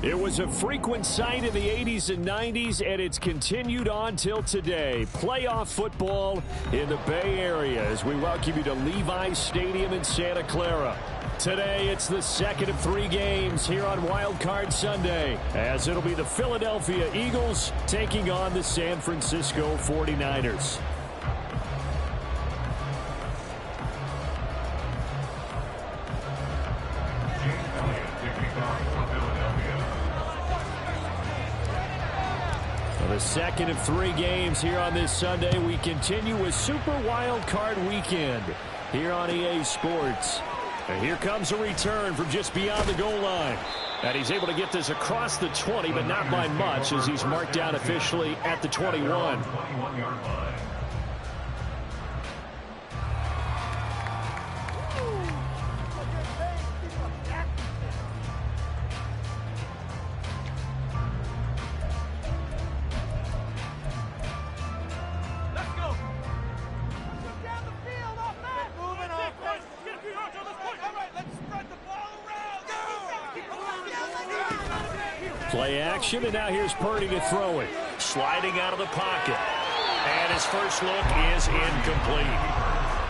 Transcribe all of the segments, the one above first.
It was a frequent sight in the 80s and 90s, and it's continued on till today. Playoff football in the Bay Area as we welcome you to Levi's Stadium in Santa Clara. Today, it's the second of 3 games here on Wild Card Sunday, as it'll be the Philadelphia Eagles taking on the San Francisco 49ers. The second of 3 games here on this Sunday. We continue with Super Wild Card Weekend here on EA Sports. And here comes a return from just beyond the goal line. And he's able to get this across the 20, but not by much, as he's marked down officially at the 21. Play action, and now here's Purdy to throw it. Sliding out of the pocket. And his first look is incomplete.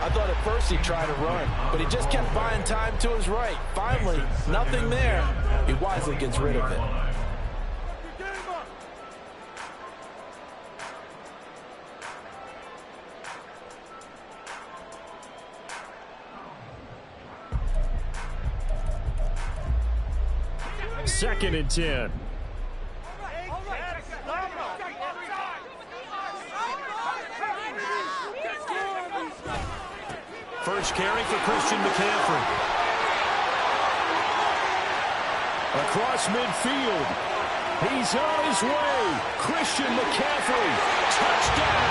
I thought at first he'd try to run, but he just kept buying time to his right. Finally, nothing there. He wisely gets rid of it. Second and 10. First carry for Christian McCaffrey. Across midfield. He's on his way. Christian McCaffrey. Touchdown.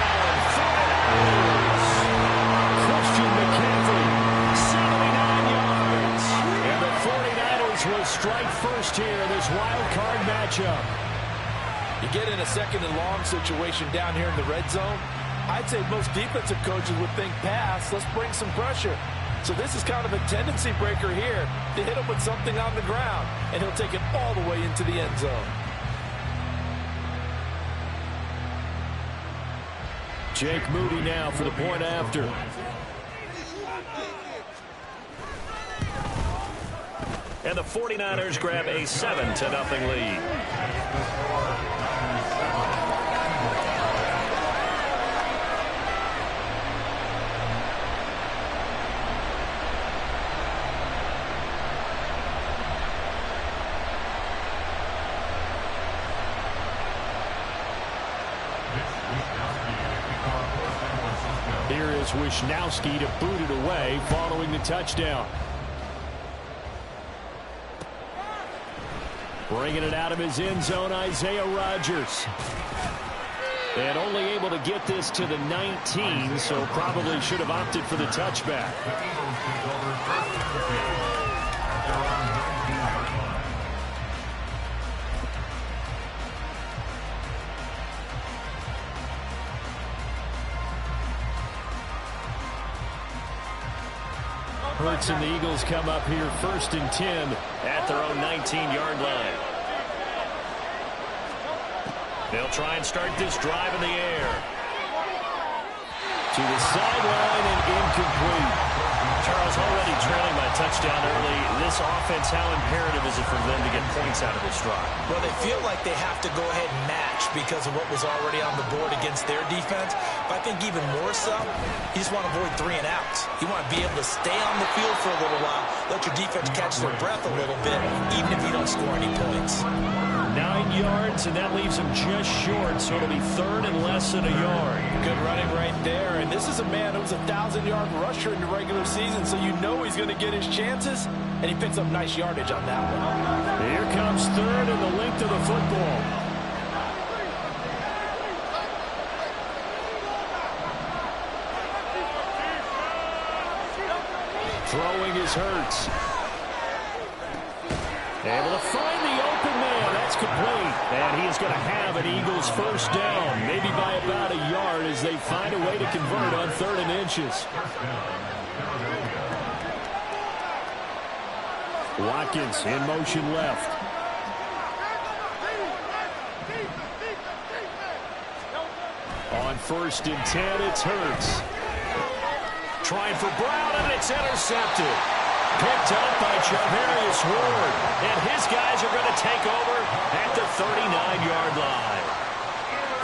Christian McCaffrey. 79 yards. And the 49ers will strike first here in this wild card matchup. You get in a second and long situation down here in the red zone. I'd say most defensive coaches would think pass, let's bring some pressure. So this is kind of a tendency breaker here to hit him with something on the ground, and he'll take it all the way into the end zone. Jake Moody now for the point after. And the 49ers grab a 7-0 lead. Here is Wisnowski to boot it away following the touchdown. Bringing it out of his end zone, Isaiah Rodgers. And only able to get this to the 19, so probably should have opted for the touchback. Hurts and the Eagles come up here first and 10 at their own 19-yard line. They'll try and start this drive in the air. To the sideline and incomplete. Charles, already trailing by touchdown early. This offense, how imperative is it for them to get points out of this drive? Well, they feel like they have to go ahead and match because of what was already on the board against their defense. But I think even more so, you just want to avoid 3 and outs. You want to be able to stay on the field for a little while, let your defense catch their breath a little bit, even if you don't score any points. 9 yards, and that leaves him just short, so it'll be third and less than a yard. Good running right there, and this is a man who was a 1,000-yard rusher in the regular season, so you know he's going to get his chances, and he picks up nice yardage on that one. Here comes third and the length of the football. Throwing is Hurts. Able to find the open man. That's complete. And he is going to have an Eagles first down, maybe by about a yard as they find a way to convert on 3rd and inches. Watkins in motion left. first and 10. It's Hurts. Trying for Brown, and it's intercepted. Picked up by Charvarius Ward. And his guys are going to take over at the 39-yard line.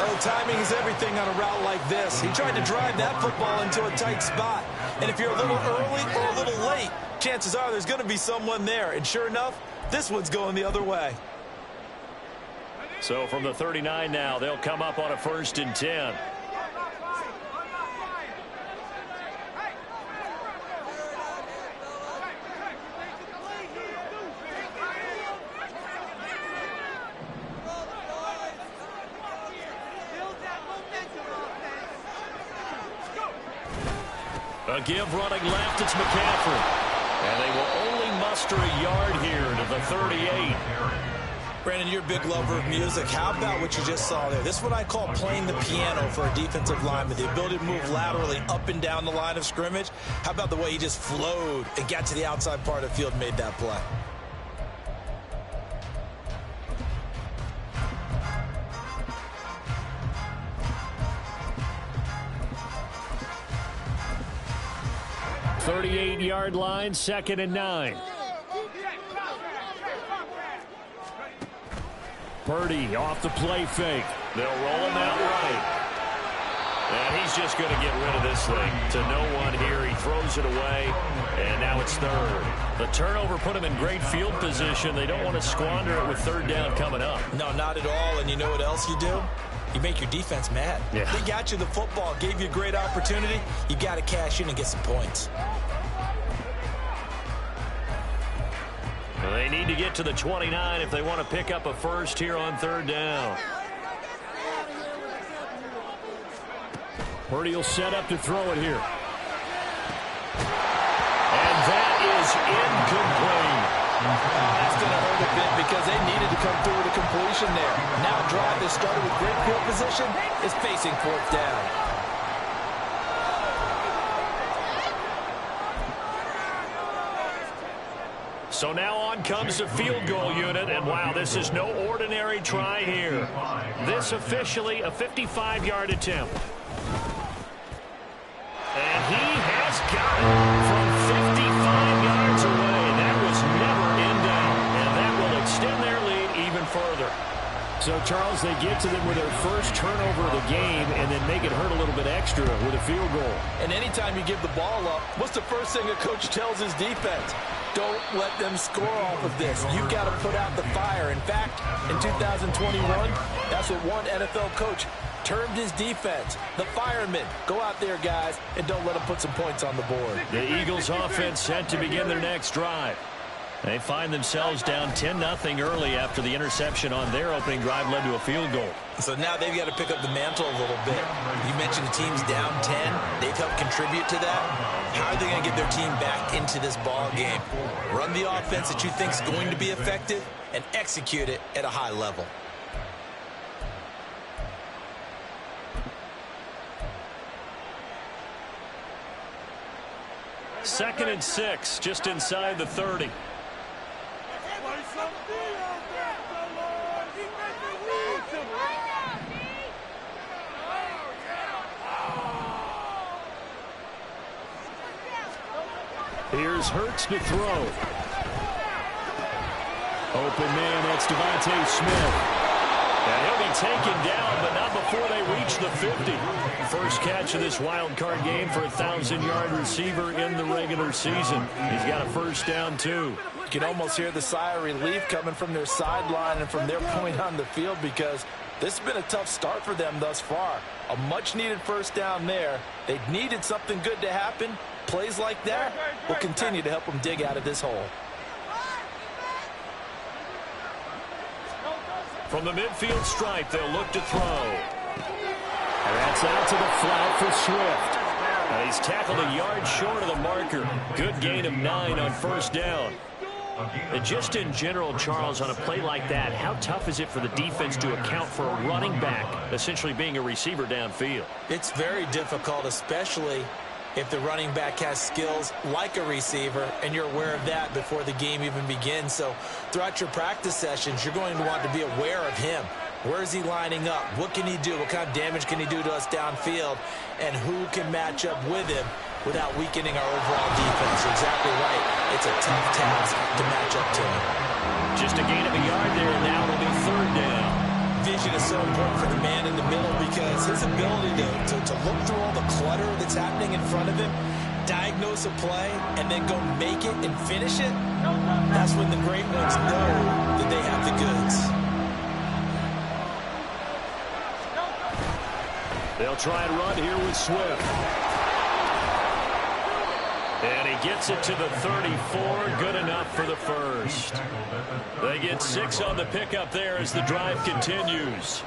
Oh, timing is everything on a route like this. He tried to drive that football into a tight spot. And if you're a little early or a little late, chances are there's going to be someone there. And sure enough, this one's going the other way. So from the 39 now, they'll come up on a first and 10. A give running left, it's McCaffrey. And they will only muster a yard here to the 38. Brandon, you're a big lover of music. How about what you just saw there? This is what I call playing the piano for a defensive lineman. The ability to move laterally up and down the line of scrimmage. How about the way he just flowed and got to the outside part of the field and made that play? .38-yard line, 2nd and 9. Purdy off the play fake. They'll roll him out right. And he's just going to get rid of this thing to no one here. He throws it away, and now it's 3rd. The turnover put him in great field position. They don't want to squander it with 3rd down coming up. No, not at all. And you know what else you do? You make your defense mad. Yeah. They got you the football, gave you a great opportunity. You got to cash in and get some points. Well, they need to get to the 29 if they want to pick up a first here on 3rd down. Purdy will set up to throw it here. And that is incomplete. That's going to hurt a bit because they needed to come through with a completion there. Now a drive that started with great field position is facing 4th down. So now on comes the field goal unit, and wow, this is no ordinary try here. This officially a 55-yard attempt. And he has got it from 55 yards away. That was never in doubt, and that will extend their lead even further. So, Charles, they get to them with their first turnover of the game and then make it hurt a little bit extra with a field goal. And anytime you give the ball up, what's the first thing a coach tells his defense? Don't let them score off of this. You've got to put out the fire. In fact, in 2021, that's what one NFL coach termed his defense. The firemen. Go out there, guys, and don't let them put some points on the board. The Eagles offense set to begin their next drive. They find themselves down 10-0 early after the interception on their opening drive led to a field goal. So now they've got to pick up the mantle a little bit. You mentioned the team's down 10. They've helped contribute to that. How are they going to get their team back into this ball game? Run the offense that you think is going to be effective and execute it at a high level. Second and 6, just inside the 30. Here's Hurts to throw. Open man, that's Devontae Smith. And he'll be taken down, but not before they reach the 50. First catch of this wild card game for a 1,000-yard receiver in the regular season. He's got a first down, too. You can almost hear the sigh of relief coming from their sideline and from their point on the field because this has been a tough start for them thus far. A much-needed first down there. They needed something good to happen. Plays like that will continue to help them dig out of this hole. From the midfield stripe, they'll look to throw. And that's out to the flat for Swift. And he's tackled a yard short of the marker. Good gain of 9 on first down. And just in general, Charles, on a play like that, how tough is it for the defense to account for a running back essentially being a receiver downfield? It's very difficult, especially if the running back has skills like a receiver, and you're aware of that before the game even begins. So throughout your practice sessions, you're going to want to be aware of him. Where is he lining up? What can he do? What kind of damage can he do to us downfield? And who can match up with him without weakening our overall defense? You're exactly right. It's a tough task to match up to him. Just a gain of a yard there, and now it'll be third down. Vision is so important for the man in the middle because his ability to look through all the clutter that's happening in front of him, diagnose a play, and then go make it and finish it, that's when the great ones know that they have the goods. They'll try and run here with Swift. And he gets it to the 34. Good enough for the first. They get 6 on the pickup there as the drive continues.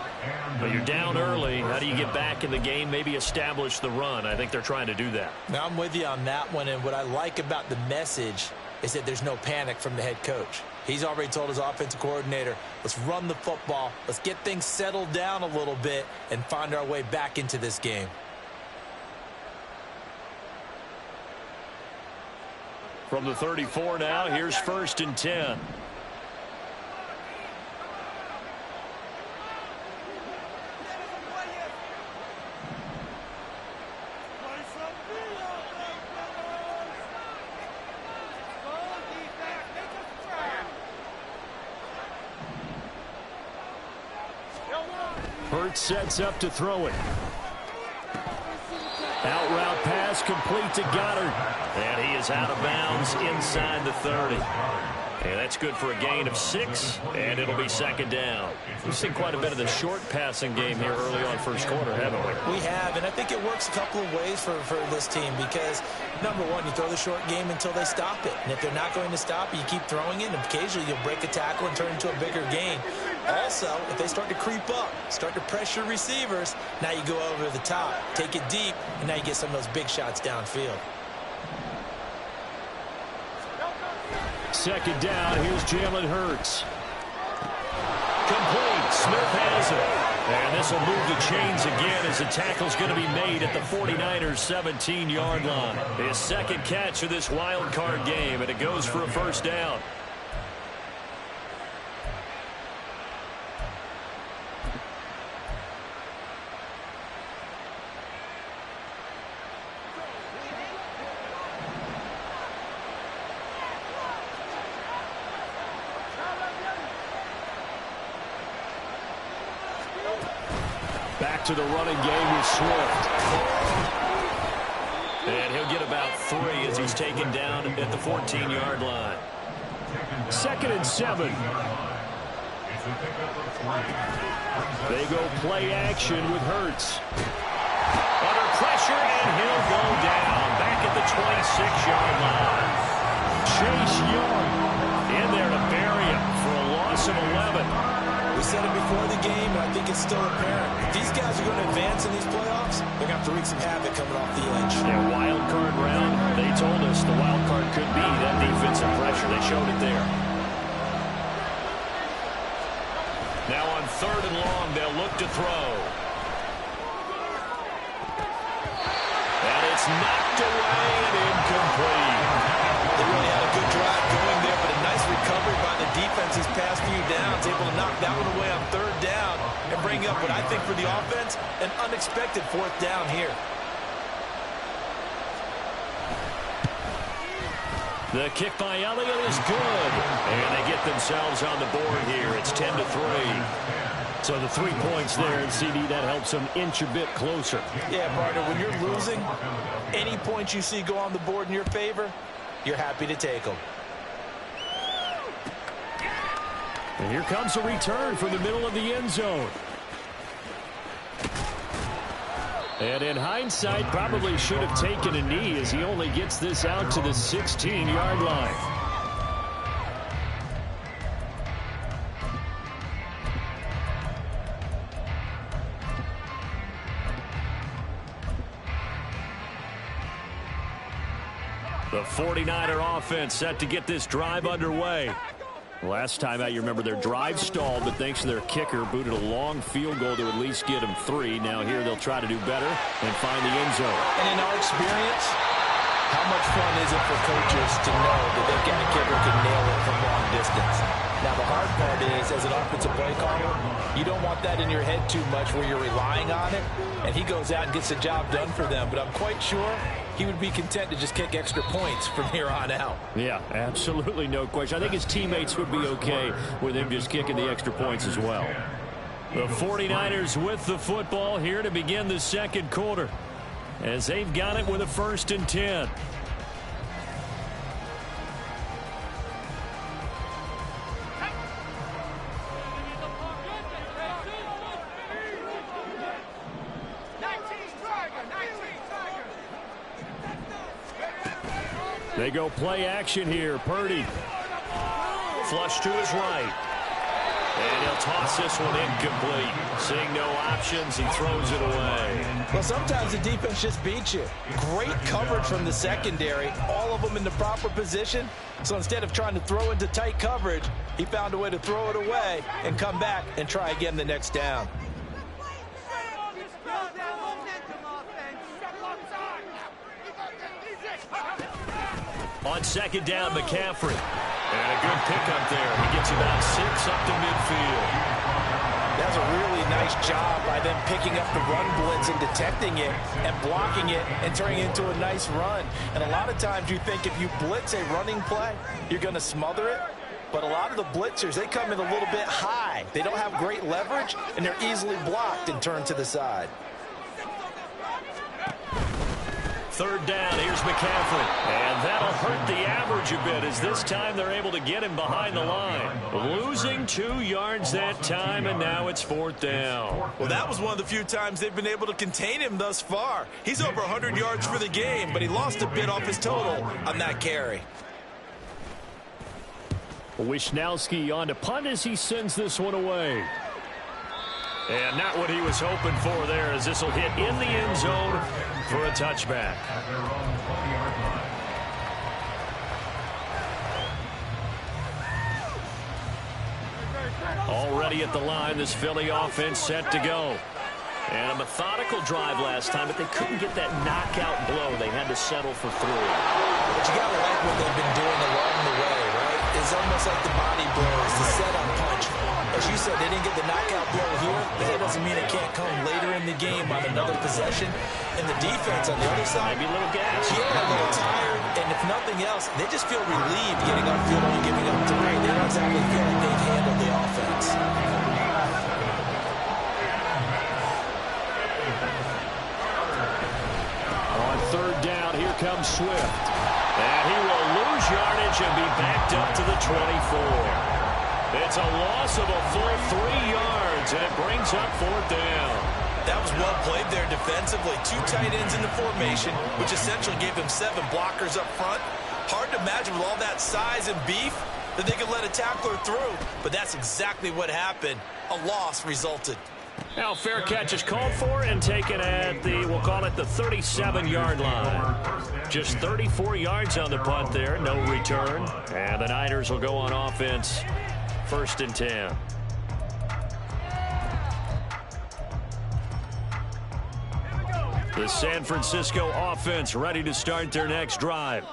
But you're down early. How do you get back in the game, maybe establish the run? I think they're trying to do that. Now, I'm with you on that one, and what I like about the message is that there's no panic from the head coach. He's already told his offensive coordinator, let's run the football, let's get things settled down a little bit and find our way back into this game. From the 34 now, here's 1st and 10. Hurts sets up to throw it. Out route pass complete to Goddard. And he is out of bounds inside the 30. And that's good for a gain of 6, and it'll be 2nd down. We've seen quite a bit of the short passing game here early on first quarter, haven't we? We have, and I think it works a couple of ways for this team because, number one, you throw the short game until they stop it. And if they're not going to stop it, you keep throwing it, and occasionally you'll break a tackle and turn it into a bigger gain. Also, if they start to creep up, start to pressure receivers, now you go over the top, take it deep, and now you get some of those big shots downfield. 2nd down, here's Jalen Hurts. Complete, Smith has it. And this will move the chains again as the tackle's going to be made at the 49ers' 17-yard line. His 2nd catch of this wild card game, and it goes for a 1st down. Back to the running game with Swift. And he'll get about 3 as he's taken down at the 14-yard line. 2nd and 7. They go play action with Hurts. Under pressure, and he'll go down. Back at the 26-yard line. Chase Young in there to bury him for a loss of 11. We said it before the game, and I think it's still apparent. If these guys are going to advance in these playoffs, they're going to have to wreak some havoc coming off the edge. Yeah, wild card round. They told us the wild card could be that defensive pressure. They showed it there. Now on 3rd and long, they'll look to throw. And it's knocked away and incomplete. They really had a good drive going there, but a nice recovery by the defense these past few downs, able to knock that one away on 3rd down and bring up what I think for the offense, an unexpected 4th down here. The kick by Elliott is good. And they get themselves on the board here. It's 10-3. So the 3 points there, and CD, that helps them inch a bit closer. Yeah, partner, when you're losing, any points you see go on the board in your favor, you're happy to take them. And here comes a return from the middle of the end zone. And in hindsight, probably should have taken a knee as he only gets this out to the 16-yard line. The 49er offense set to get this drive underway. Last time out, you remember their drive stalled, but thanks to their kicker, booted a long field goal to at least get them 3. Now here they'll try to do better and find the end zone. And in our experience, how much fun is it for coaches to know that they've got a kicker who can nail it from long distance? Now, the hard part is, as an offensive play caller, you don't want that in your head too much where you're relying on it, and he goes out and gets the job done for them. But I'm quite sure he would be content to just kick extra points from here on out. Yeah, absolutely no question. I think his teammates would be okay with him just kicking the extra points as well. The 49ers with the football here to begin the second quarter, as they've got it with a 1st and 10. They go play action here. Purdy. Flush to his right. And he'll toss this one incomplete. Seeing no options, he throws it away. Well, sometimes the defense just beats you. Great coverage from the secondary. All of them in the proper position. So instead of trying to throw into tight coverage, he found a way to throw it away and come back and try again the next down. On 2nd down, McCaffrey. And a good pickup there. He gets about 6 up to midfield. That's a really nice job by them picking up the run blitz and detecting it and blocking it and turning it into a nice run. And a lot of times you think if you blitz a running play, you're going to smother it. But a lot of the blitzers, they come in a little bit high. They don't have great leverage, and they're easily blocked and turned to the side. 3rd down, here's McCaffrey. And that'll hurt the average a bit, as this time they're able to get him behind the line. Losing 2 yards that time, and now it's 4th down. Well, that was one of the few times they've been able to contain him thus far. He's over 100 yards for the game, but he lost a bit off his total on that carry. Wishnowski on to punt as he sends this one away. And not what he was hoping for there, as this will hit in the end zone for a touchback. Already at the line, this Philly offense set to go. And a methodical drive last time, but they couldn't get that knockout blow. They had to settle for 3. But you got to like what they've been doing along the way, right? It's almost like the body blows, the setup punch. As you said, they didn't get the knockout blow here, but that doesn't mean it can't come later in the game on another possession. And the defense on the other side, maybe a little gas. Yeah, a little tired. And if nothing else, they just feel relieved getting upfield and giving up 3. They don't exactly feel like they've handled the offense. On 3rd down, here comes Swift. And he will lose yardage and be backed up to the 24. It's a loss of a full 3 yards, and it brings up 4th down. That was well played there defensively. 2 tight ends in the formation, which essentially gave them 7 blockers up front. Hard to imagine with all that size and beef that they could let a tackler through, but that's exactly what happened. A loss resulted. Now fair catch is called for and taken at the, we'll call it the 37-yard line. Just 34 yards on the punt there, no return. And the Niners will go on offense, 1st and 10. The San Francisco offense ready to start their next drive.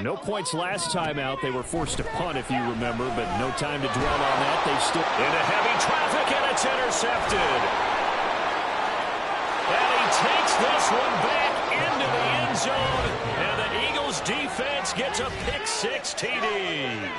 No points last time out. They were forced to punt, if you remember, but no time to dwell on that. They still into heavy traffic, and it's intercepted. And he takes this one back into the end zone, and the Eagles defense gets a pick-6 TD.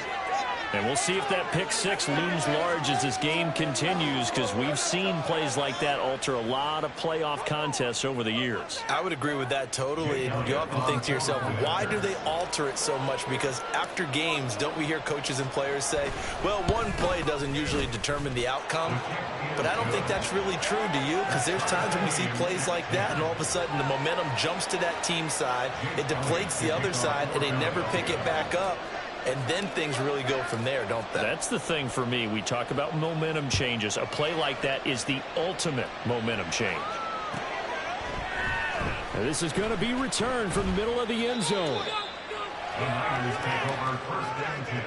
And we'll see if that pick-6 looms large as this game continues, because we've seen plays like that alter a lot of playoff contests over the years. I would agree with that totally. You often think to yourself, why do they alter it so much? Because after games, don't we hear coaches and players say, well, one play doesn't usually determine the outcome? But I don't think that's really true, do you? Because there's times when we see plays like that, and all of a sudden the momentum jumps to that team side, it deflates the other side, and they never pick it back up. And then things really go from there, don't they? That's the thing for me. We talk about momentum changes. A play like that is the ultimate momentum change. And this is going to be returned from the middle of the end zone. The Niners take over 1st and 10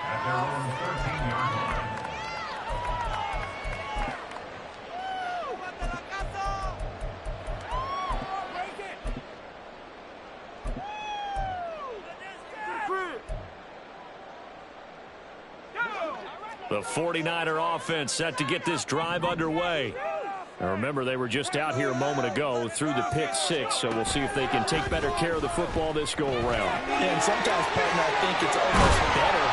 at their own 13-yard line. The 49er offense set to get this drive underway. Now remember, they were just out here a moment ago through the pick six, so we'll see if they can take better care of the football this go-around. And sometimes, partner, I think it's almost better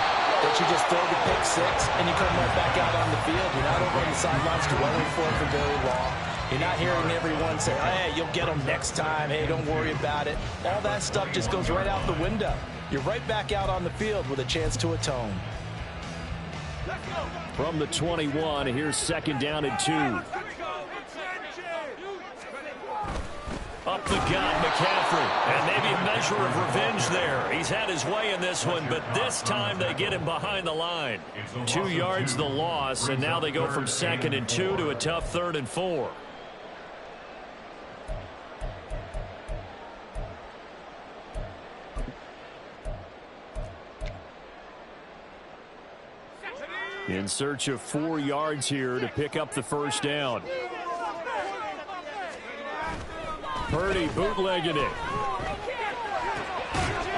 that you just throw the pick six and you come right back out on the field. You're not over on the sidelines dwelling for it for very long. You're not hearing everyone say, hey, you'll get them next time. Hey, don't worry about it. All that stuff just goes right out the window. You're right back out on the field with a chance to atone. From the 21, here's 2nd down and 2. Up the gut, McCaffrey. And maybe a measure of revenge there. He's had his way in this one, but this time they get him behind the line. 2 yards the loss, and now they go from 2nd and 2 to a tough 3rd and 4. In search of 4 yards here to pick up the 1st down. Purdy bootlegging it.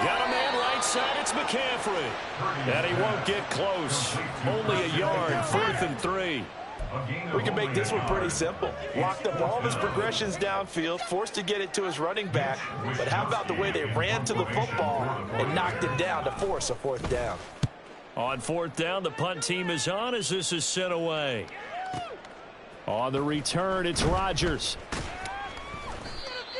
Got a man right side. It's McCaffrey. And he won't get close. Only a yard. 4th and 3. We can make this one pretty simple. Locked up all of his progressions downfield, forced to get it to his running back. But how about the way they ran to the football and knocked it down to force a 4th down? On 4th down, the punt team is on as this is sent away. On the return, it's Rodgers.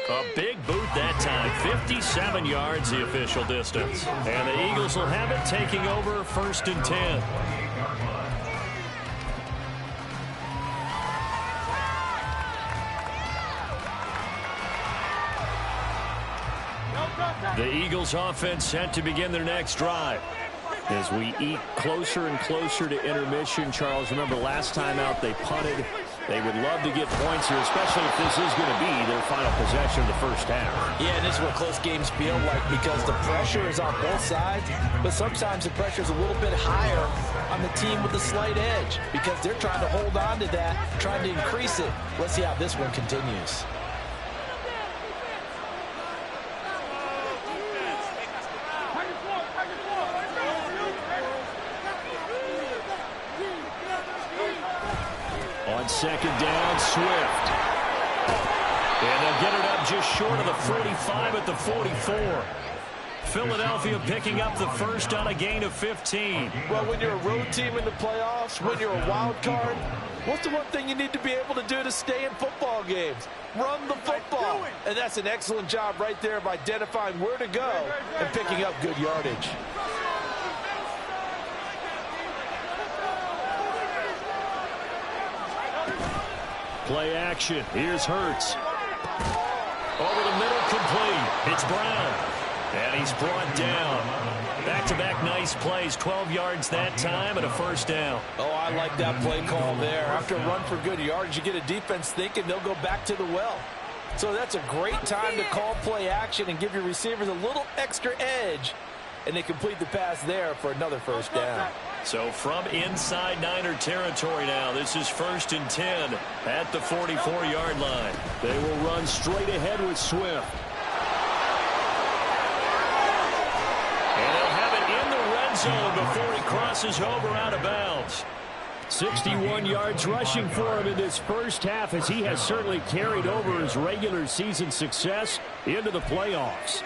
A big boot that time. 57 yards the official distance. And the Eagles will have it, taking over 1st and 10. The Eagles offense set to begin their next drive. As we eat closer and closer to intermission, Charles, remember last time out they punted. They would love to get points here, especially if this is going to be their final possession of the 1st half. Yeah, and this is what close games feel like because the pressure is on both sides, but sometimes the pressure is a little bit higher on the team with the slight edge because they're trying to hold on to that, trying to increase it. Let's see how this one continues. On 2nd down, Swift. And they'll get it up just short of the 45 at the 44. Philadelphia picking up the 1st on a gain of 15. Well, when you're a road team in the playoffs, when you're a wild card, what's the one thing you need to be able to do to stay in football games? Run the football. And that's an excellent job right there of identifying where to go and picking up good yardage. Play action. Here's Hurts. Over the middle, complete. It's Brown. And he's brought down. Back-to-back nice plays. 12 yards that time and a 1st down. Oh, I like that play call there. After a run for good yardage, you get a defense thinking they'll go back to the well. So that's a great time to call play action and give your receivers a little extra edge. And they complete the pass there for another 1st down. So from inside Niner territory now, this is 1st and 10 at the 44-yard line. They will run straight ahead with Swift. And they'll have it in the red zone before he crosses over out of bounds. 61 yards rushing for him in this 1st half as he has certainly carried over his regular season success into the playoffs.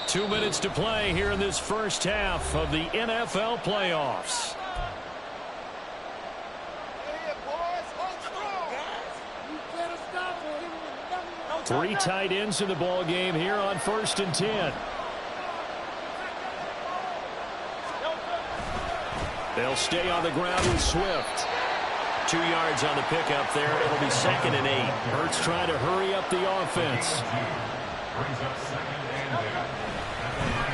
Two minutes to play here in this 1st half of the NFL playoffs. Three tight ends in the ball game here on 1st and 10. They'll stay on the ground with Swift. 2 yards on the pickup there. It'll be 2nd and 8. Hurts trying to hurry up the offense.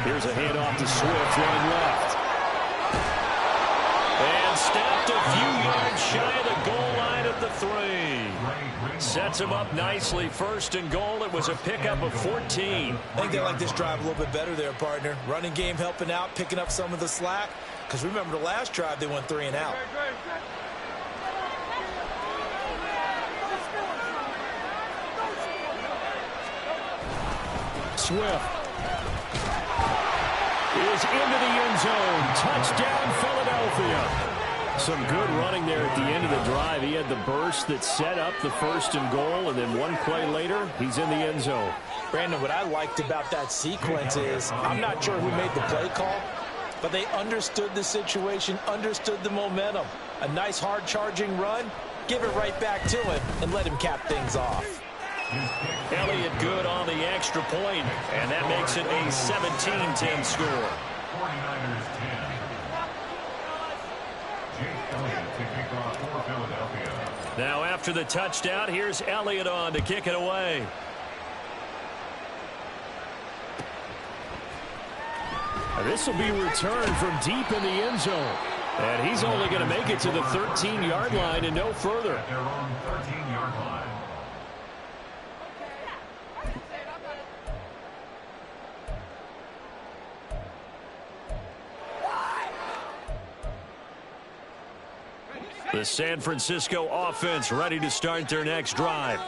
Here's a handoff to Swift running left. And stopped a few yards shy of the goal line at the 3. Sets him up nicely. First and goal. It was a pickup of 14. I think they like this drive a little bit better there, partner. Running game helping out, picking up some of the slack. Because remember the last drive, they went 3 and out. Swift is into the end zone. Touchdown, Philadelphia. Some good running there at the end of the drive. He had the burst that set up the first and goal, and then one play later, he's in the end zone. Brandon, what I liked about that sequence is I'm not sure who made the play call, but they understood the situation, understood the momentum. A nice hard-charging run, give it right back to him, and let him cap things off. Elliott good on the extra point, and that makes it a 17-10 score. 49ers 10. Jake Elliott to kick off for Philadelphia. Now after the touchdown, here's Elliott on to kick it away. This will be returned from deep in the end zone. And he's only going to make it to the 13-yard line and no further. At their own 13-yard line. The San Francisco offense ready to start their next drive.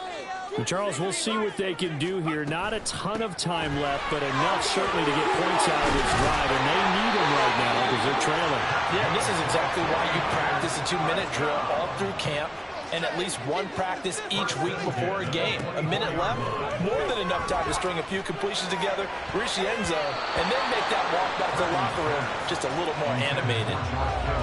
And Charles, we'll see what they can do here. Not a ton of time left, but enough certainly to get points out of this drive. And they need them right now because they're trailing. Yeah, this is exactly why you practice a 2-minute drill all through camp and at least one practice each week before a game. A minute left, more than enough time to string a few completions together, reach the end zone, and then make that walk back to the locker room just a little more animated.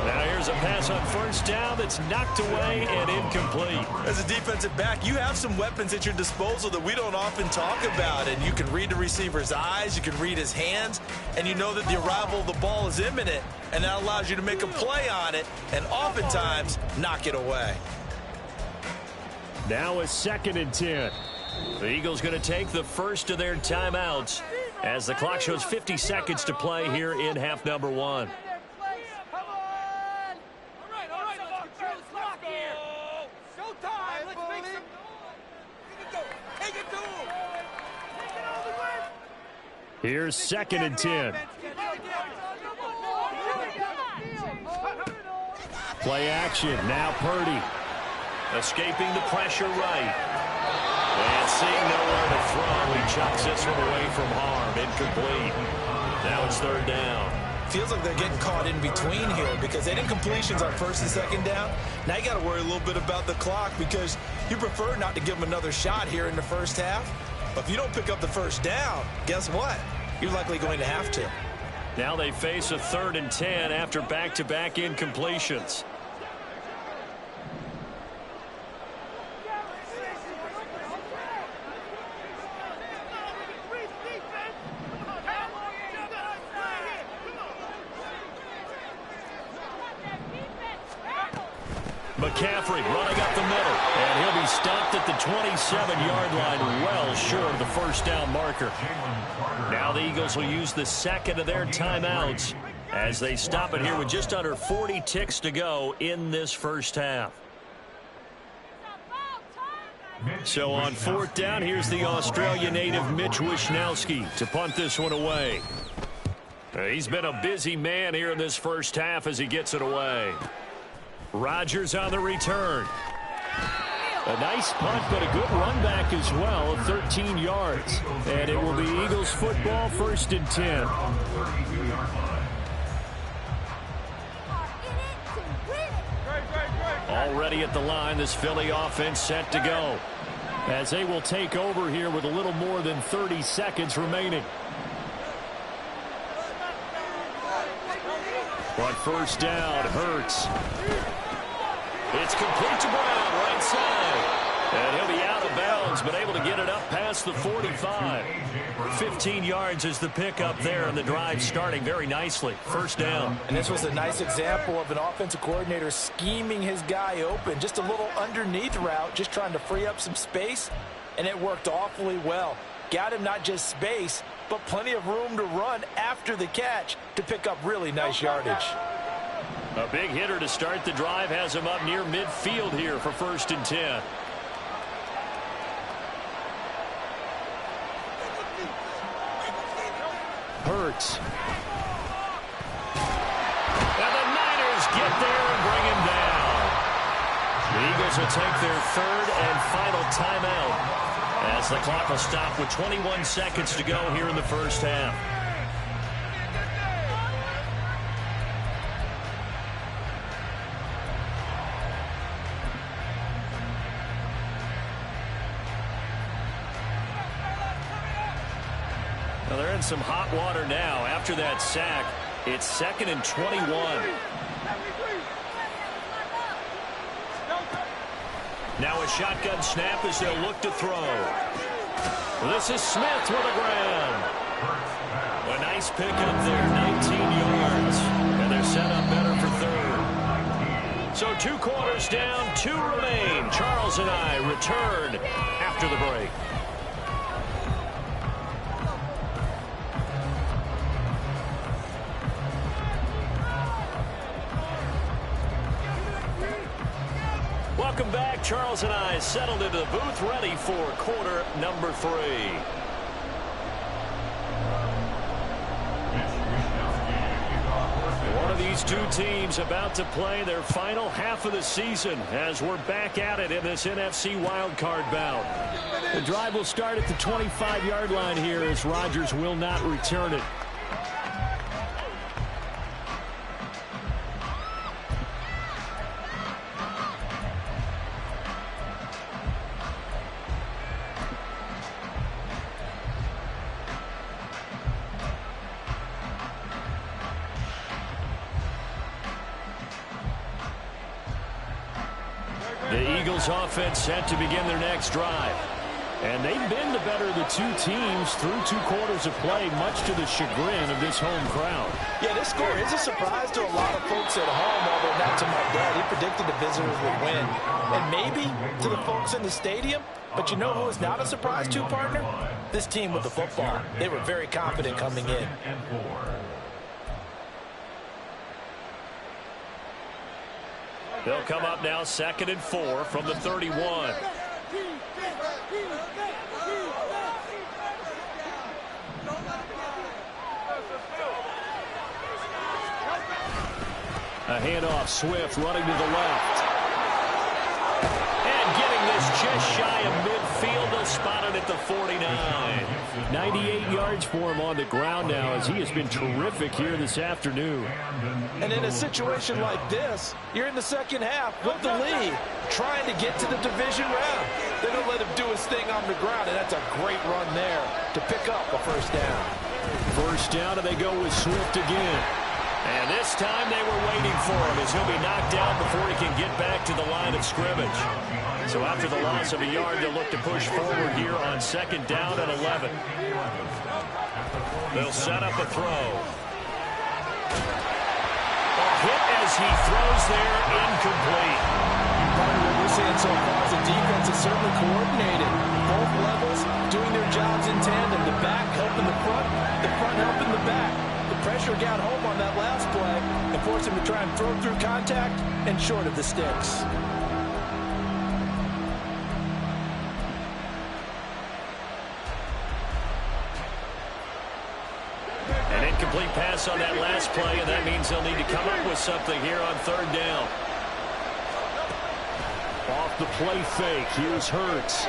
Now here's a pass on first down that's knocked away and incomplete. As a defensive back, you have some weapons at your disposal that we don't often talk about, and you can read the receiver's eyes, you can read his hands, and you know that the arrival of the ball is imminent, and that allows you to make a play on it and oftentimes knock it away. Now a 2nd and 10. The Eagles going to take the first of their timeouts as the clock shows 50 seconds to play here in half number 1. Here's 2nd and 10. Play action. Now Purdy. Escaping the pressure right. And seeing nowhere to throw, he chucks this one away from harm. Incomplete. Now it's 3rd down. Feels like they're getting caught in between here because they did incompletions on 1st and 2nd down. Now you got to worry a little bit about the clock because you prefer not to give them another shot here in the first half. But if you don't pick up the 1st down, guess what? You're likely going to have to. Now they face a 3rd and 10 after back-to-back incompletions. McCaffrey running up the middle, and he'll be stopped at the 27-yard line, well short of the 1st down marker. Now the Eagles will use the 2nd of their timeouts as they stop it here with just under 40 ticks to go in this first half. So on 4th down, here's the Australia native Mitch Wishnowsky to punt this one away. He's been a busy man here in this first half as he gets it away. Rodgers on the return. A nice punt, but a good run back as well of 13 yards. And it will be Eagles football, 1st and 10. Already at the line, this Philly offense set to go. As they will take over here with a little more than 30 seconds remaining. But 1st down, Hurts. It's complete to Brown, right side. And he'll be out of bounds, but able to get it up past the 45. 15 yards is the pickup there, and the drive starting very nicely. 1st down. And this was a nice example of an offensive coordinator scheming his guy open. Just a little underneath route, just trying to free up some space, and it worked awfully well. Got him not just space, but plenty of room to run after the catch to pick up really nice yardage. A big hitter to start the drive has him up near midfield here for 1st and 10. Hurts. And the Niners get there and bring him down. The Eagles will take their 3rd and final timeout as the clock will stop with 21 seconds to go here in the 1st half. Well, they're in some hot water now. After that sack, it's 2nd and 21. Now a shotgun snap as they'll look to throw. This is Smith with the ground. A nice pickup there, 19 yards. And they're set up better for 3rd. So 2 quarters down, 2 remain. Charles and I return after the break. Welcome back. Charles and I settled into the booth, ready for quarter number 3. One of these 2 teams about to play their final half of the season as we're back at it in this NFC wildcard bout. The drive will start at the 25-yard line here as Rodgers will not return it. The Eagles offense set to begin their next drive. And they've been the better of the 2 teams through 2 quarters of play, much to the chagrin of this home crowd. Yeah, this score is a surprise to a lot of folks at home, although not to my dad. He predicted the visitors would win. And maybe to the folks in the stadium. But you know who is not a surprise to, partner? This team with the football. They were very confident coming in. They'll come up now 2nd and 4 from the 31. A handoff, Swift running to the left. And getting this just shy of midfield. They'll spot it at the 49. 98 yards for him on the ground now as he has been terrific here this afternoon. And in a situation like this, you're in the 2nd half with the lead, trying to get to the division round. They're going to let him do his thing on the ground, and that's a great run there to pick up a 1st down. 1st down, and they go with Swift again. And this time they were waiting for him as he'll be knocked down before he can get back to the line of scrimmage. So after the loss of a yard, they'll look to push forward here on 2nd down and 11. They'll set up a throw. A hit as he throws there, incomplete. What we're seeing so far is the defense is certainly coordinated. Both levels doing their jobs in tandem. The back helping the front helping the back. The pressure got home on that last play and forced him to try and throw through contact and short of the sticks. An incomplete pass on that last play, and that means they'll need to come up with something here on 3rd down. Off the play fake, here's Hurts.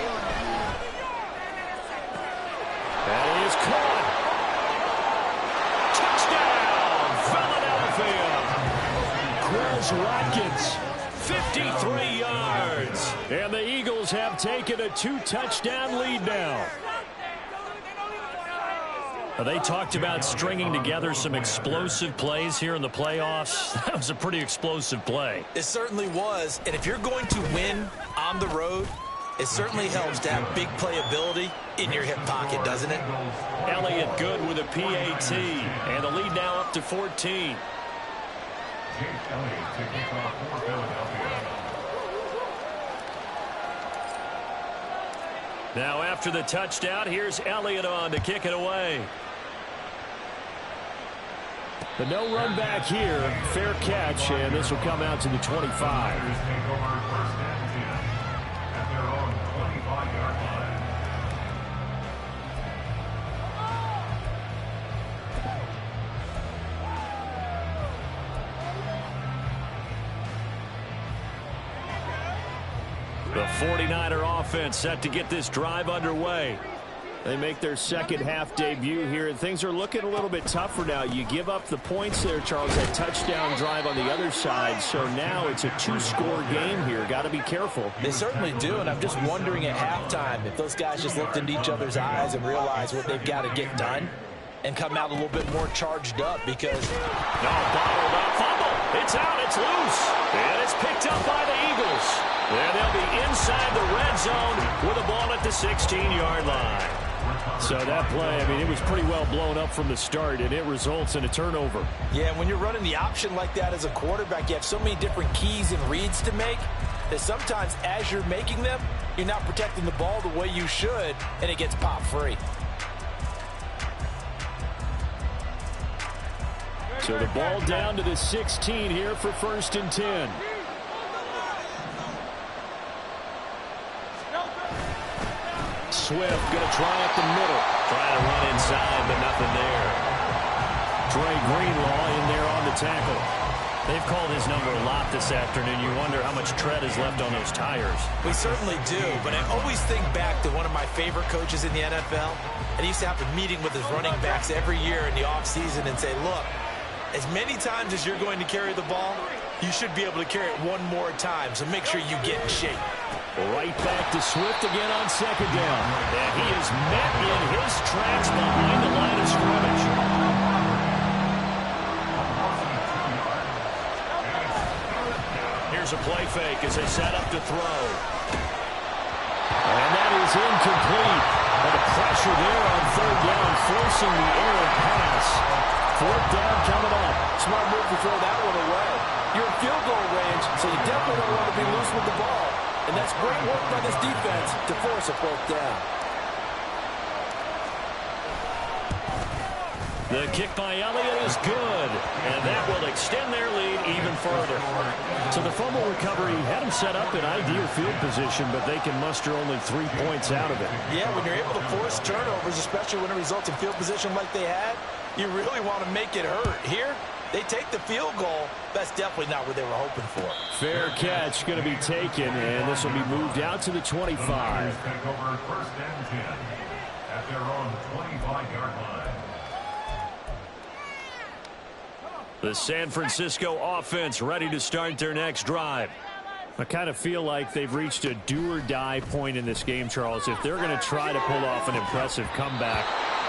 That is caught. Watkins, 53 yards. And the Eagles have taken a 2-touchdown lead now. They talked about stringing together some explosive plays here in the playoffs. That was a pretty explosive play. It certainly was. And if you're going to win on the road, it certainly helps to have big playability in your hip pocket, doesn't it? Elliott good with a PAT. And the lead now up to 14. Now after the touchdown, here's Elliott on to kick it away. But no run back here. Fair catch, and this will come out to the 25. Take over first and 10 at their own 25-yard line. The 49er offense set to get this drive underway. They make their second half debut here, and things are looking a little bit tougher now. You give up the points there, Charles, that touchdown drive on the other side. So now it's a two-score game here. Got to be careful. They certainly do, and I'm just wondering at halftime if those guys just looked into each other's eyes and realized what they've got to get done and come out a little bit more charged up because... No, bottled up, fumble. It's out, it's loose, and it's picked up by the Eagles. And they'll be inside the red zone with a ball at the 16-yard line. So that play, I mean, it was pretty well blown up from the start, and it results in a turnover. Yeah, when you're running the option like that as a quarterback, you have so many different keys and reads to make that sometimes as you're making them, you're not protecting the ball the way you should, and it gets popped free. So the ball down to the 16 here for 1st and 10. Swift going to try up the middle. Trying to run inside, but nothing there. Dre Greenlaw in there on the tackle. They've called his number a lot this afternoon. You wonder how much tread is left on those tires. We certainly do, but I always think back to one of my favorite coaches in the NFL, and he used to have a meeting with his running backs every year in the offseason and say, look, as many times as you're going to carry the ball, you should be able to carry it one more time, so make sure you get in shape. Right back to Swift again on 2nd down. And he is met in his tracks behind the line of scrimmage. Here's a play fake as they set up to throw. And that is incomplete. But the pressure there on 3rd down, forcing the errant pass. 4th down coming up. Smart move to throw that one away. You're in field goal range, so you definitely don't want to be loose with the ball. And that's great work by this defense to force a 4th down. The kick by Elliott is good, and that will extend their lead even further. So the fumble recovery had them set up in ideal field position, but they can muster only 3 points out of it. Yeah, when you're able to force turnovers, especially when it results in field position like they had, you really want to make it hurt. Here, they take the field goal. That's definitely not what they were hoping for. Fair catch going to be taken, and this will be moved out to the 25. Take over 1st and 10 at their own 25-yard line. The San Francisco offense ready to start their next drive. I kind of feel like they've reached a do-or-die point in this game, Charles. If they're going to try to pull off an impressive comeback,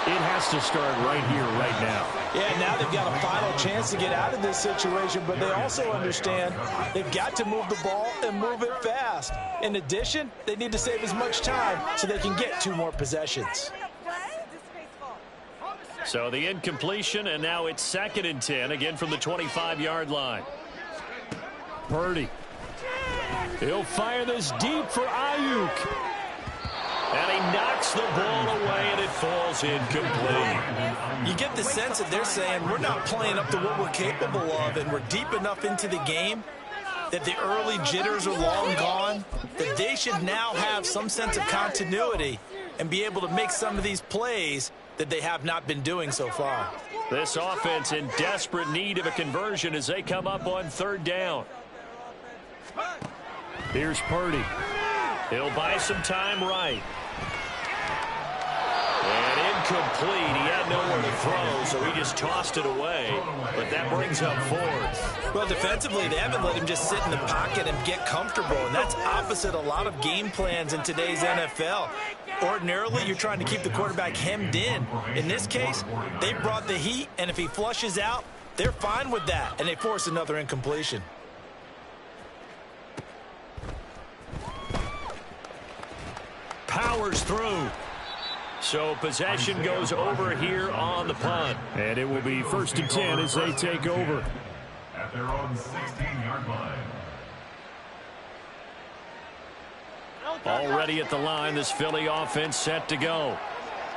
it has to start right here, right now. Yeah, now they've got a final chance to get out of this situation, but they also understand they've got to move the ball and move it fast. In addition, they need to save as much time so they can get 2 more possessions. So the incompletion, and now it's 2nd and 10, again from the 25-yard line. Purdy. He'll fire this deep for Ayuk. And he knocks the ball away, and it falls incomplete. You get the sense that they're saying we're not playing up to what we're capable of, and we're deep enough into the game that the early jitters are long gone, that they should now have some sense of continuity and be able to make some of these plays that they have not been doing so far. This offense in desperate need of a conversion as they come up on 3rd down. Here's Purdy. He'll buy some time right. And incomplete. He had nowhere to throw, so he just tossed it away. But that brings up 4th. Well, defensively, they haven't let him just sit in the pocket and get comfortable, and that's opposite a lot of game plans in today's NFL. Ordinarily, you're trying to keep the quarterback hemmed in. In this case, they brought the heat, and if he flushes out, they're fine with that, and they force another incompletion. Powers through. So possession goes over here on the punt. And it will be 1st and 10 as they take over. At their own 16-yard line. Already at the line, this Philly offense set to go.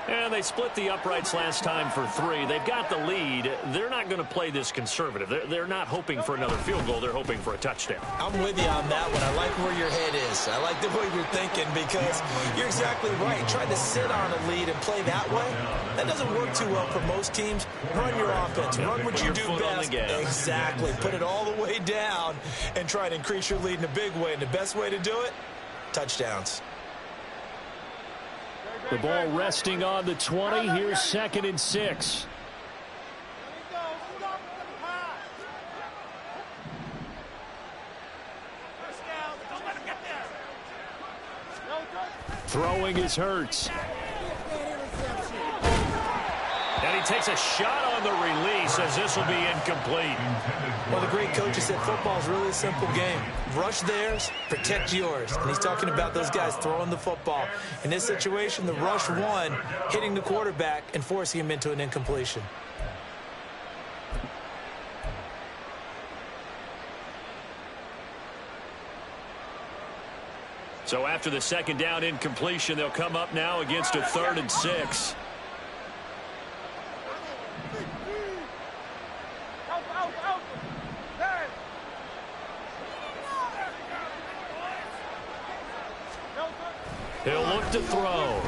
And they split the uprights last time for 3. They've got the lead. They're not going to play this conservative. They're not hoping for another field goal. They're hoping for a touchdown. I'm with you on that one. I like where your head is. I like the way you're thinking because you're exactly right. Trying to sit on a lead and play that way, that doesn't work too well for most teams. Run your offense. Run what you do best. Exactly. Put it all the way down and try to increase your lead in a big way. And the best way to do it, touchdowns. The ball resting on the 20. Here's 2nd and 6. Throwing is Hurts. And he takes a shot on the release as this will be incomplete. Well, the great coaches said football is really a simple game. Rush theirs, protect yours. And he's talking about those guys throwing the football. In this situation, the rush won, hitting the quarterback and forcing him into an incompletion. So after the 2nd down incompletion, they'll come up now against a 3rd and 6. He'll look to throw.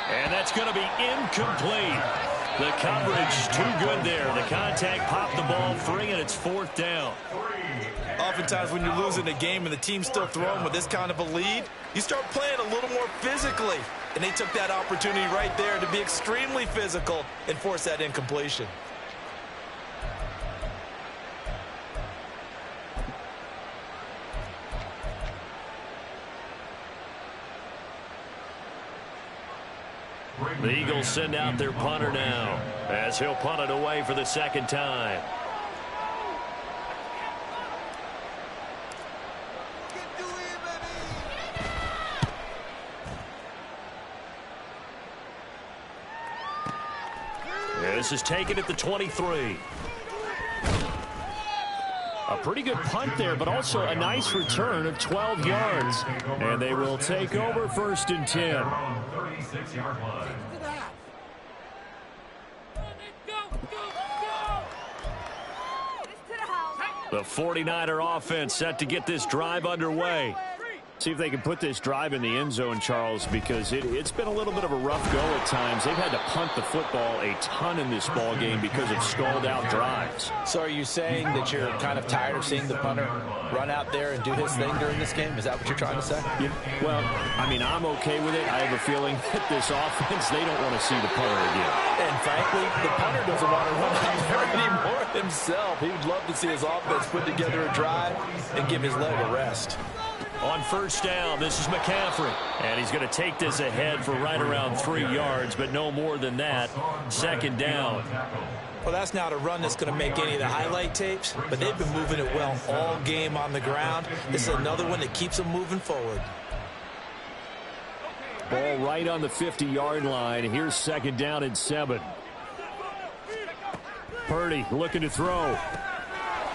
And that's going to be incomplete. The coverage too good there. The contact popped the ball free, and it's 4th down. Oftentimes when you're losing a game and the team's still throwing with this kind of a lead, you start playing a little more physically. And they took that opportunity right there to be extremely physical and force that incompletion. The Eagles send out their punter now as he'll punt it away for the 2nd time. This is taken at the 23. A pretty good punt there, but also a nice return of 12 yards. And they will take over 1st and 10. 36-yard line. The 49er offense set to get this drive underway. See if they can put this drive in the end zone, Charles, because it's been a little bit of a rough go at times. They've had to punt the football a ton in this ball game because of stalled-out drives. So are you saying that you're kind of tired of seeing the punter run out there and do his thing during this game? Is that what you're trying to say? Yeah, well, I mean, I'm okay with it. I have a feeling that this offense, they don't want to see the punter again. And frankly, the punter doesn't want to run out there anymore himself. He would love to see his offense put together a drive and give his leg a rest. On 1st down, this is McCaffrey. And he's going to take this ahead for right around 3 yards, but no more than that. 2nd down. Well, that's not a run that's going to make any of the highlight tapes, but they've been moving it well all game on the ground. This is another one that keeps them moving forward. Ball right on the 50-yard line. Here's 2nd down and 7. Purdy looking to throw.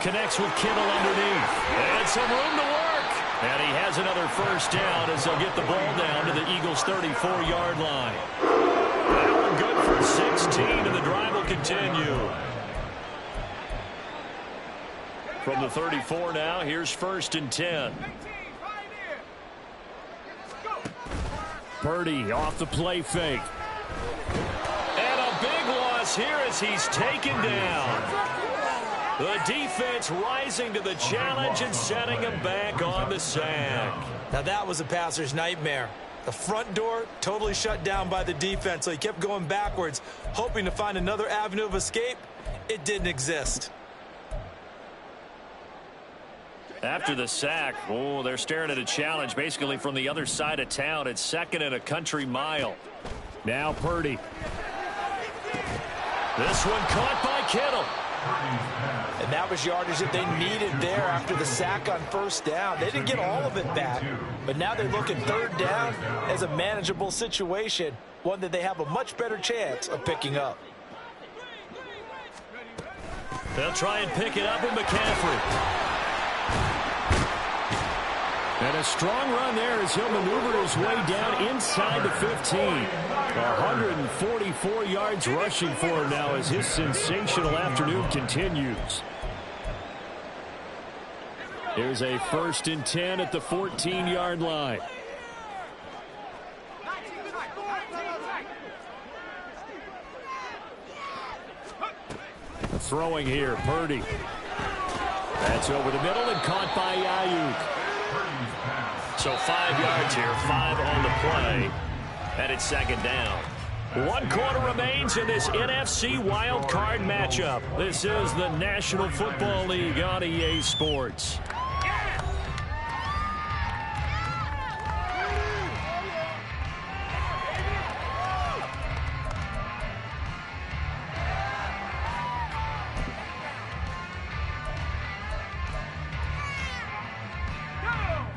Connects with Kittle underneath. And some room to work. And he has another 1st down as they'll get the ball down to the Eagles' 34-yard line. That one good for 16, and the drive will continue. From the 34 now, here's 1st and 10. Purdy off the play fake. And a big loss here as he's taken down. The defense rising to the challenge and setting him back on the sack. Now that was a passer's nightmare. The front door totally shut down by the defense, so he kept going backwards, hoping to find another avenue of escape. It didn't exist. After the sack, they're staring at a challenge basically from the other side of town. It's 2nd and a country mile. Now Purdy. This one caught by Kittle. And that was yardage that they needed there after the sack on 1st down. They didn't get all of it back, but now they look at 3rd down as a manageable situation, one that they have a much better chance of picking up. They'll try and pick it up with McCaffrey. And a strong run there as he'll maneuver his way down inside the 15. 144 yards rushing for him now as his sensational afternoon continues. Here's a 1st and 10 at the 14-yard line. Throwing here, Purdy. That's over the middle and caught by Ayuk. So 5 yards here, 5 on the play, and it's 2nd down. 1 quarter remains in this NFC Wild Card matchup. This is the National Football League on EA Sports.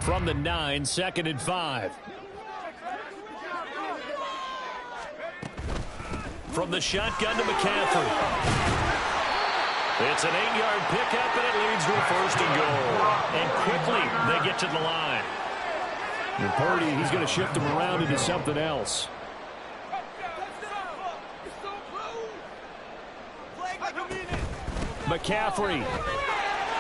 From the 9, 2nd and 5. From the shotgun to McCaffrey. It's an 8-yard pickup, and it leads to a 1st and goal. And quickly, they get to the line. And Purdy, he's going to shift them around into something else. McCaffrey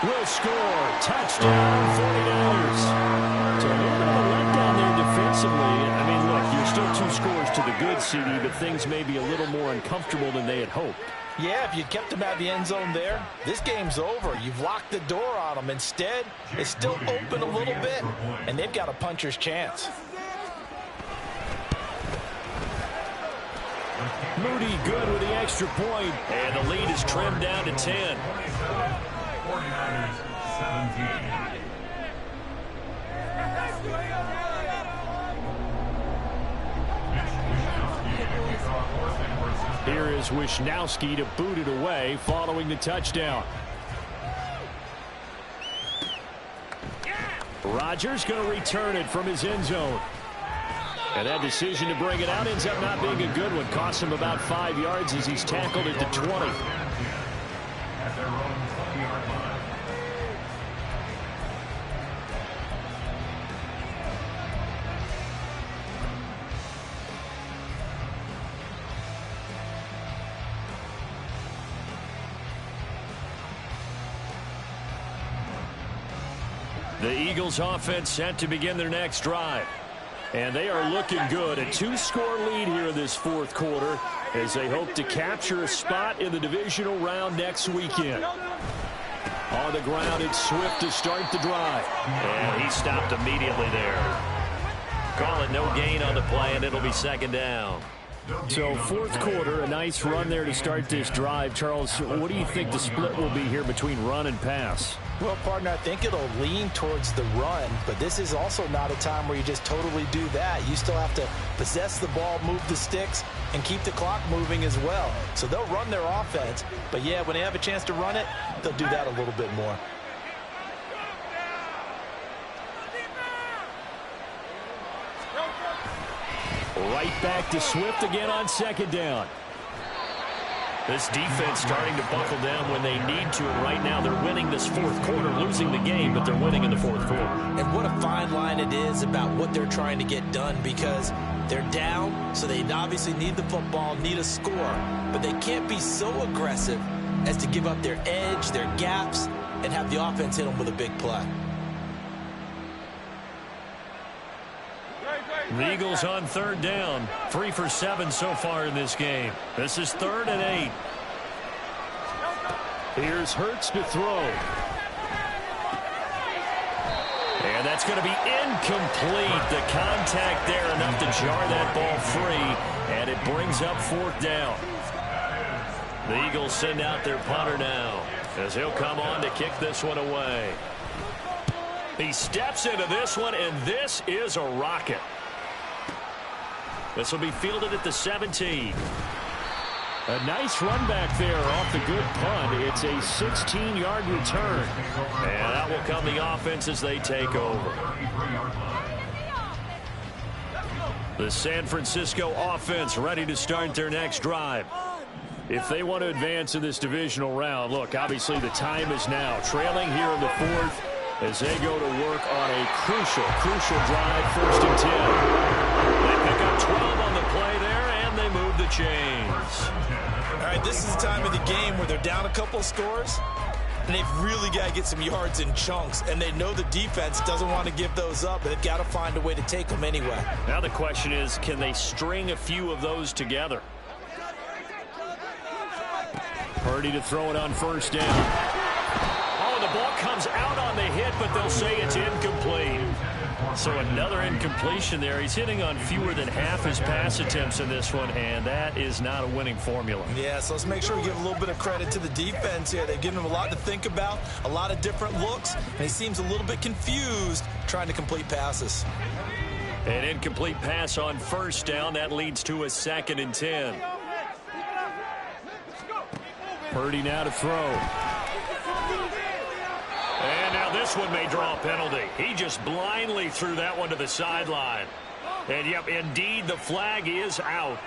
will score. Touchdown, 49ers. So a little bit of a letdown there defensively. I mean, look, you're still 2 scores to the good, CD, but things may be a little more uncomfortable than they had hoped. Yeah, if you kept him out of the end zone there, this game's over. You've locked the door on them. Instead, it's still open a little bit, and they've got a puncher's chance. Moody good with the extra point, and the lead is trimmed down to 10. 49ers 17. Here is Wishnowski to boot it away following the touchdown. Rodgers going to return it from his end zone. And that decision to bring it out ends up not being a good one. Costs him about 5 yards as he's tackled at the 20. At their own 20-yard line. The Eagles offense set to begin their next drive. And they are looking good. A 2-score lead here in this 4th quarter as they hope to capture a spot in the divisional round next weekend. On the ground, it's Swift to start the drive. And he stopped immediately there. Call it no gain on the play, and it'll be 2nd down. So 4th quarter, a nice run there to start this drive. Charles, what do you think the split will be here between run and pass? Well, partner, I think it'll lean towards the run, but this is also not a time where you just totally do that. You still have to possess the ball, move the sticks, and keep the clock moving as well. So they'll run their offense, but yeah, when they have a chance to run it, they'll do that a little bit more. Right back to Swift again on 2nd down. This defense starting to buckle down when they need to, and right now they're winning this 4th quarter, losing the game, but they're winning in the 4th quarter. And what a fine line it is about what they're trying to get done, because they're down, so they obviously need the football, need a score, but they can't be so aggressive as to give up their edge, their gaps, and have the offense hit them with a big play. The Eagles on 3rd down. 3 for 7 so far in this game. This is 3rd and 8. Here's Hurts to throw. And that's going to be incomplete. The contact there enough to jar that ball free. And it brings up 4th down. The Eagles send out their punter now as he'll come on to kick this one away. He steps into this one, and this is a rocket. This will be fielded at the 17. A nice run back there off the good punt. It's a 16-yard return. And that will come the offense as they take over. The San Francisco offense ready to start their next drive. If they want to advance in this divisional round, look, obviously the time is now. Trailing here in the 4th, as they go to work on a crucial drive, 1st and 10. They pick up 12 on the play there, and they move the chains. All right, this is the time of the game where they're down a couple of scores, and they've really got to get some yards in chunks, and they know the defense doesn't want to give those up, but they've got to find a way to take them anyway. Now the question is, can they string a few of those together? Purdy to throw it on 1st down. Oh, the ball comes out on the hit, but they'll say it's incomplete. So another incompletion there. He's hitting on fewer than half his pass attempts in this one, and that is not a winning formula. Yeah, so let's make sure we give a little bit of credit to the defense here. They've given him a lot to think about, a lot of different looks, and he seems a little bit confused trying to complete passes. An incomplete pass on 1st down. That leads to a 2nd and 10. Purdy now to throw. And now this one may draw a penalty. He just blindly threw that one to the sideline. And, yep, indeed, the flag is out.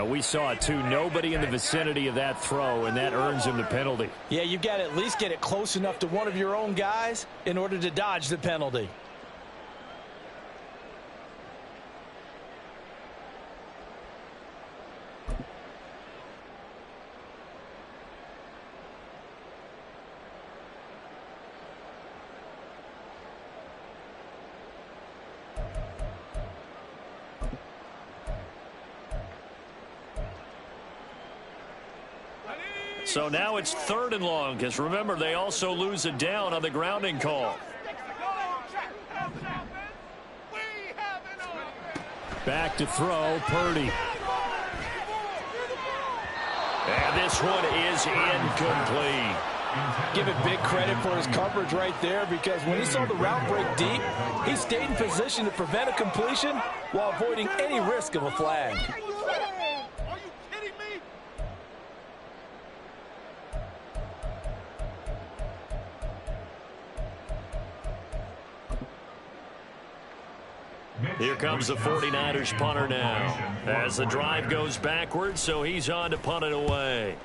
We saw it, too. Nobody in the vicinity of that throw, and that earns him the penalty. Yeah, you've got to at least get it close enough to one of your own guys in order to dodge the penalty. So now it's 3rd and long, because remember, they also lose a down on the grounding call. Back to throw, Purdy. And this one is incomplete. Give it big credit for his coverage right there, because when he saw the route break deep, he stayed in position to prevent a completion while avoiding any risk of a flag. Here comes the 49ers punter now as the drive goes backwards, so he's on to punt it away.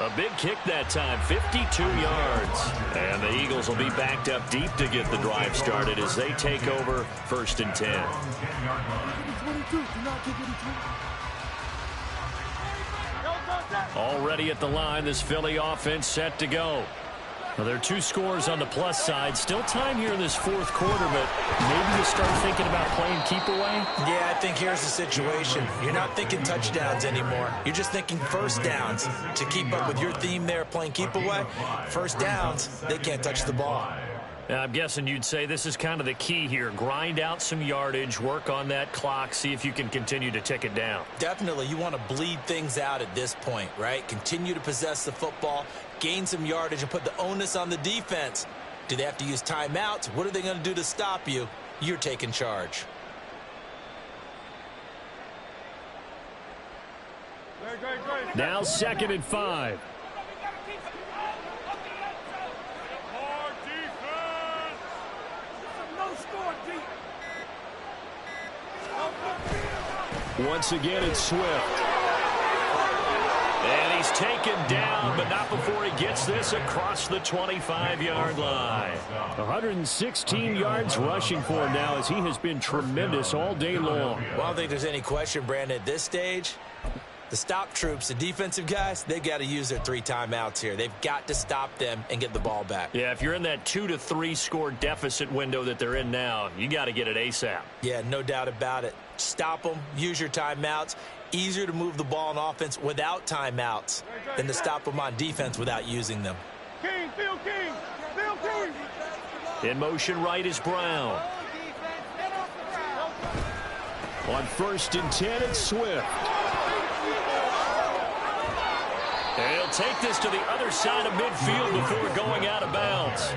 A big kick that time, 52 yards. And the Eagles will be backed up deep to get the drive started as they take over 1st and 10. Already at the line, this Philly offense set to go. Well, there are 2 scores on the plus side. Still time here in this 4th quarter, but maybe you start thinking about playing keep away? Yeah, I think here's the situation. You're not thinking touchdowns anymore. You're just thinking 1st downs. To keep up with your theme there, playing keep away, 1st downs, they can't touch the ball. Now, I'm guessing you'd say this is kind of the key here. Grind out some yardage, work on that clock, see if you can continue to tick it down. Definitely, you want to bleed things out at this point, right? Continue to possess the football, gain some yardage, and put the onus on the defense. Do they have to use timeouts? What are they going to do to stop you? You're taking charge. Now 2nd and 5. Once again, it's Swift. And he's taken down, but not before he gets this across the 25-yard line. 116 yards rushing for him now, as he has been tremendous all day long. Well, I don't think there's any question, Brandon, at this stage. The stop troops, the defensive guys, they've got to use their 3 timeouts here. They've got to stop them and get the ball back. Yeah, if you're in that 2 to 3 score deficit window that they're in now, you got to get it ASAP. Yeah, no doubt about it. Stop them, use your timeouts. Easier to move the ball on offense without timeouts than to stop them on defense without using them. King, Phil King, Phil King. In motion right is Brown. On 1st and 10, it's Swift. And he'll take this to the other side of midfield before going out of bounds.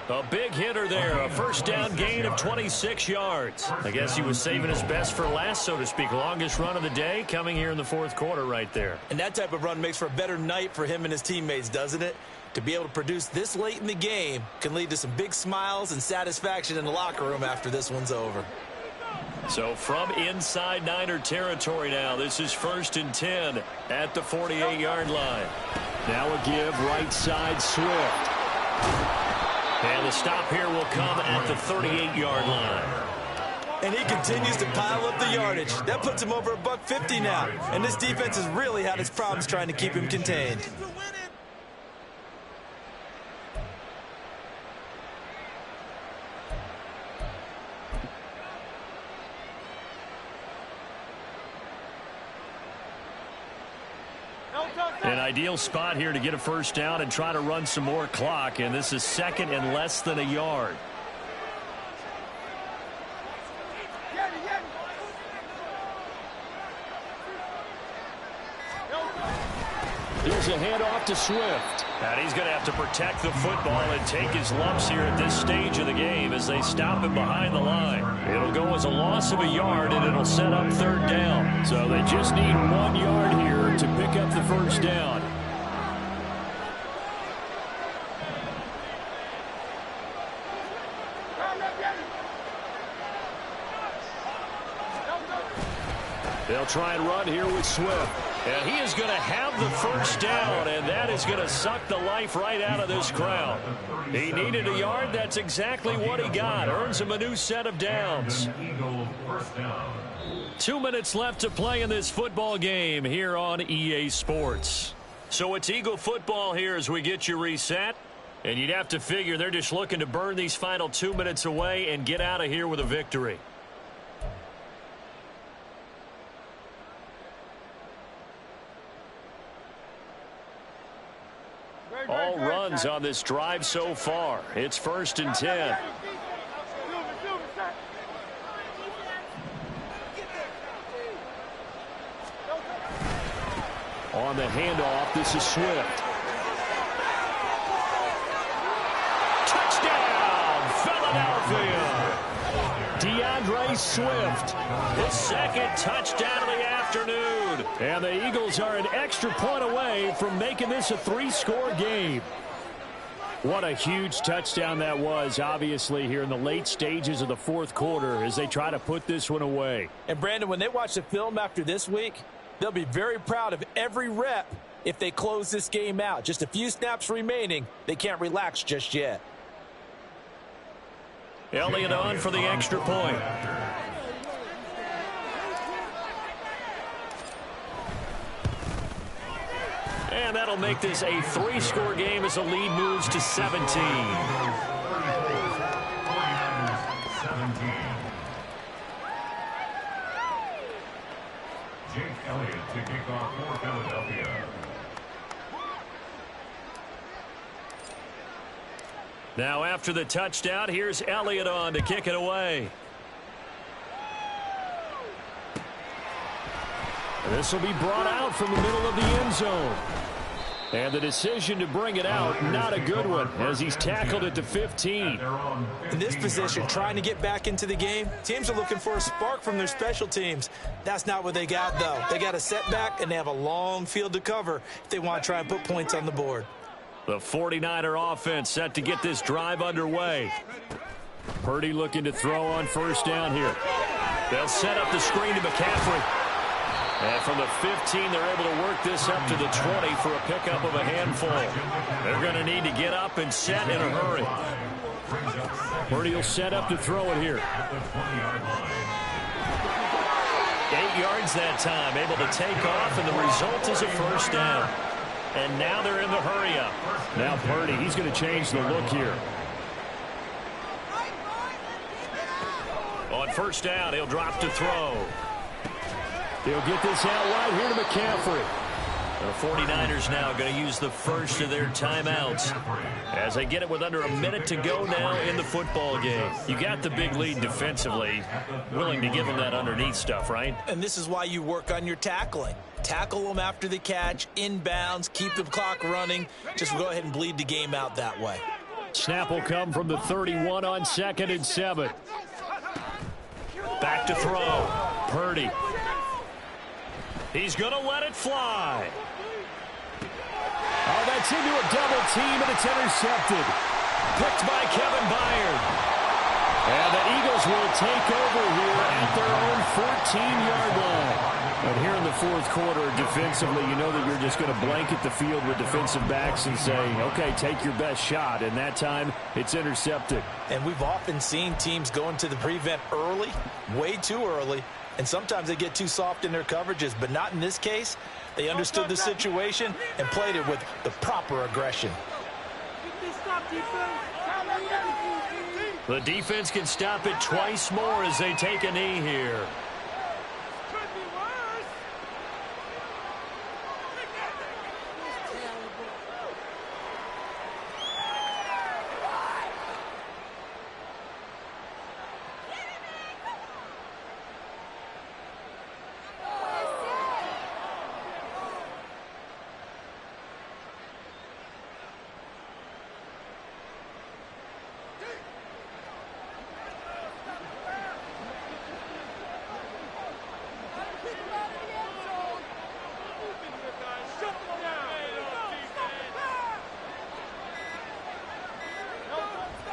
A big hitter there, a 1st down gain of 26 yards. I guess he was saving his best for last, so to speak. Longest run of the day coming here in the 4th quarter right there. And that type of run makes for a better night for him and his teammates, doesn't it? To be able to produce this late in the game can lead to some big smiles and satisfaction in the locker room after this one's over. So from inside Niner territory now, this is 1st and 10 at the 48-yard line. Now a give right side Swift. And the stop here will come at the 38-yard line. And he continues to pile up the yardage. That puts him over $150 now. And this defense has really had its problems trying to keep him contained. An ideal spot here to get a first down and try to run some more clock. And this is 2nd and less than a yard. Here's a handoff to Swift. And he's going to have to protect the football and take his lumps here at this stage of the game as they stop him behind the line. It'll go as a loss of a yard, and it'll set up 3rd down. So they just need 1 yard here to pick up the first down. They'll try and run here with Swift. And he is going to have the first down, and that is going to suck the life right out of this crowd. He needed a yard. That's exactly what he got. Earns him a new set of downs. 2 minutes left to play in this football game here on EA Sports. So it's Eagle football here as we get you reset. And you'd have to figure they're just looking to burn these final 2 minutes away and get out of here with a victory. All runs on this drive so far. It's 1st and 10. On the handoff, this is Swift. Touchdown, Philadelphia! DeAndre Swift. His 2nd touchdown of the afternoon. And the Eagles are an extra point away from making this a 3-score game. What a huge touchdown that was, obviously, here in the late stages of the 4th quarter as they try to put this one away. And, Brandon, when they watch the film after this week, they'll be very proud of every rep if they close this game out. Just a few snaps remaining. They can't relax just yet. Elliott on for the extra point. And that'll make this a 3-score game as the lead moves to 17. Jake Elliott to kick off for Philadelphia. Now after the touchdown, here's Elliott on to kick it away. This will be brought out from the middle of the end zone. And the decision to bring it out, not a good one, as he's tackled at the 15. In this position, trying to get back into the game, teams are looking for a spark from their special teams. That's not what they got, though. They got a setback, and they have a long field to cover if they want to try and put points on the board. The 49er offense set to get this drive underway. Purdy looking to throw on first down here. They'll set up the screen to McCaffrey. And from the 15, they're able to work this up to the 20 for a pickup of a handful. They're going to need to get up and set in a hurry. Purdy will set up to throw it here. 8 yards that time, able to take off, and the result is a first down. And now they're in the hurry-up. Now Purdy, he's going to change the look here. On first down, he'll drop to throw. He'll get this out wide here to McCaffrey. The 49ers now going to use the first of their timeouts as they get it with under a minute to go now in the football game. You got the big lead defensively. Willing to give them that underneath stuff, right? And this is why you work on your tackling. Tackle them after the catch, inbounds, keep the clock running. Just go ahead and bleed the game out that way. Snap will come from the 31 on 2nd and 7. Back to throw. Purdy. He's going to let it fly. Oh, that's into a double team, and it's intercepted. Picked by Kevin Byard. And the Eagles will take over here at their own 14-yard line. But here in the fourth quarter, defensively, you know that you're just going to blanket the field with defensive backs and say, okay, take your best shot. And that time, it's intercepted. And we've often seen teams go into the prevent early, way too early, and sometimes they get too soft in their coverages, but not in this case. They understood the situation and played it with the proper aggression. The defense can stop it twice more as they take a knee here.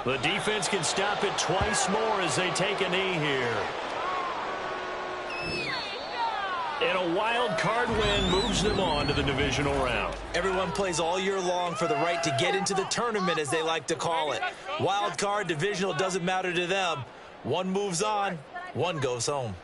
The defense can stop it twice more as they take a knee here. And a wild card win moves them on to the divisional round. Everyone plays all year long for the right to get into the tournament, as they like to call it. Wild card, divisional, doesn't matter to them. One moves on, one goes home.